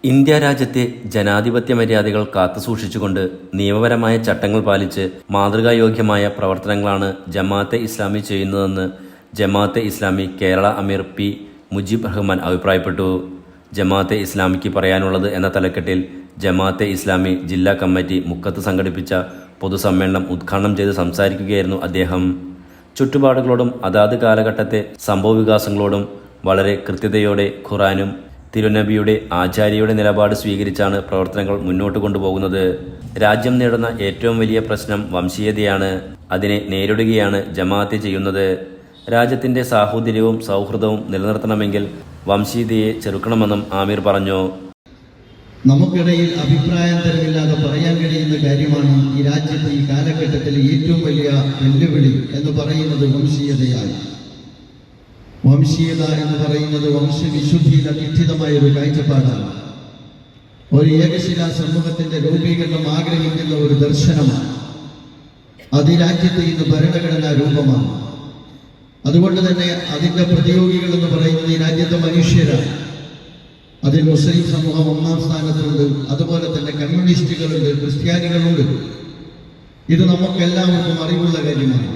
India രാജ്യത്തെ ജനാധിപത്യ മര്യാദകൾ കാത്തുസൂക്ഷിച്ചുകൊണ്ട് നിയമപരമായ ചട്ടങ്ങൾ പാലിച്ച് മാതൃകായോഗ്യമായ പ്രവർത്തനങ്ങളാണ് ജമാഅത്തെ ഇസ്ലാമി ചെയ്യുന്നതെന്ന് ജമാഅത്തെ ഇസ്ലാമി കേരള അമീർ പി മുജീബ് റഹ്മാൻ അഭിപ്രായപ്പെട്ടു. ജമാഅത്തെ ഇസ്ലാമിക്ക് പറയാനുള്ളത് എന്ന തലക്കെട്ടിൽ ജമാഅത്തെ ഇസ്ലാമി ജില്ലാ കമ്മിറ്റി മുക്കത്ത് സംഘടിപ്പിച്ച പൊതുസമ്മേളനം ഉദ്ഘാടനം ചെയ്ത് സംസാരിക്കുകയായിരുന്നു അദ്ദേഹം. ചുറ്റുപാടുകളോടും അതാത് കാലഘട്ടത്തെ സംഭവവികാസങ്ങളോടും വളരെ കൃത്യതയോടെ ഖുർആനും തിരുനബിയുടെ ആചാര്യയുടെ നിലപാട് സ്വീകരിച്ചാണ് പ്രവർത്തനങ്ങൾ മുന്നോട്ട് കൊണ്ടുപോകുന്നത്. രാജ്യം നേടുന്ന ഏറ്റവും വലിയ പ്രശ്നം വംശീയതയാണ്. അതിനെ നേരിടുകയാണ് ജമാഅത്ത് ചെയ്യുന്നത്. രാജ്യത്തിന്റെ സാഹോദര്യവും സൗഹൃദവും നിലനിർത്തണമെങ്കിൽ വംശീയതയെ ചെറുക്കണമെന്നും ആമീർ പറഞ്ഞു. നമുക്കിടയിൽ അഭിപ്രായാന്തരമില്ലാതെ പറയാൻ കഴിയുന്ന കാര്യമാണ് ഈ രാജ്യത്തെ ഈ കാലഘട്ടത്തിൽ ഏറ്റവും വലിയ വെല്ലുവിളി എന്ന് പറയുന്നത് വംശീയതയാണ്. വംശീയത എന്ന് പറയുന്നത് വംശവിശുദ്ധിയിൽ അധിഷ്ഠിതമായ ഒരു കാഴ്ചപ്പാടാണ്. ഒരു ഏകശിലാ സമൂഹത്തിന്റെ രൂപീകരണം ആഗ്രഹിക്കുന്ന ഒരു ദർശനമാണ്. അത് ഈ രാജ്യത്തെ ഇന്ന് ഭരണഘടനാ രൂപമാണ്. അതുകൊണ്ട് തന്നെ അതിന്റെ പ്രതിയോഗികൾ എന്ന് പറയുന്നത് ഈ രാജ്യത്തെ മനുഷ്യരാണ്. അതിൽ മുസ്ലിം സമൂഹം ഒന്നാം സ്ഥാനത്തുണ്ട്. അതുപോലെ തന്നെ കമ്മ്യൂണിസ്റ്റുകളുണ്ട്, ക്രിസ്ത്യാനികളുണ്ട്. ഇത് നമുക്കെല്ലാവർക്കും അറിവുള്ള കാര്യമാണ്.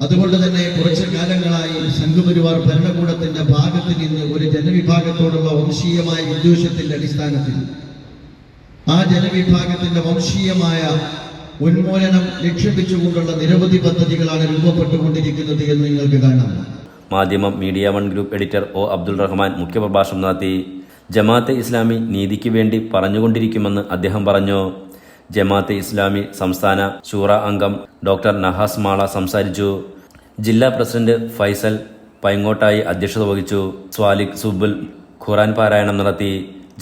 അതുകൊണ്ട് തന്നെ കുറച്ചു കാലങ്ങളായി സംഘപരിവാർ ഭരണകൂടത്തിന്റെ ഭാഗത്ത് നിന്ന് ഒരു ജനവിഭാഗത്തോടുള്ള വംശീയമായ വിദ്വേഷത്തിന്റെ അടിസ്ഥാനത്തിൽ ആ ജനവിഭാഗത്തിന്റെ വംശീയമായ ഉന്മൂലനം ലക്ഷ്യം വെച്ചുകൊണ്ടുള്ള നിരവധി പദ്ധതികളാണ് രൂപപ്പെട്ടുകൊണ്ടിരിക്കുന്നത് എന്ന് നിങ്ങൾക്ക് കാണാം. മാധ്യമം media one group editor O Abdul Rahman മുഖ്യപ്രഭാഷണം നടത്തി. ജമാഅത്തെ ഇസ്ലാമി നീതിക്ക് വേണ്ടി പറഞ്ഞുകൊണ്ടിരിക്കുമെന്ന് അദ്ദേഹം പറഞ്ഞു. ജമാഅത്തെ ഇസ്ലാമി സംസ്ഥാന ശൂറ അംഗം ഡോക്ടർ നഹാസ് മാള സംസാരിച്ചു. ജില്ലാ പ്രസിഡന്റ് ഫൈസൽ പൈങ്ങോട്ടായി അധ്യക്ഷത വഹിച്ചു. സ്വാലിഖ് സുബുൽ ഖുർആൻ പാരായണം നടത്തി.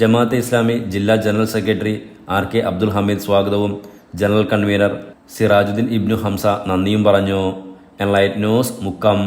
ജമാഅത്തെ ഇസ്ലാമി ജില്ലാ general secretary R K Abdul Hameed സ്വാഗതവും ജനറൽ കൺവീനർ സിറാജുദ്ദീൻ ഇബ്നു ഹംസ നന്ദിയും പറഞ്ഞു. Enlight News Mukkam.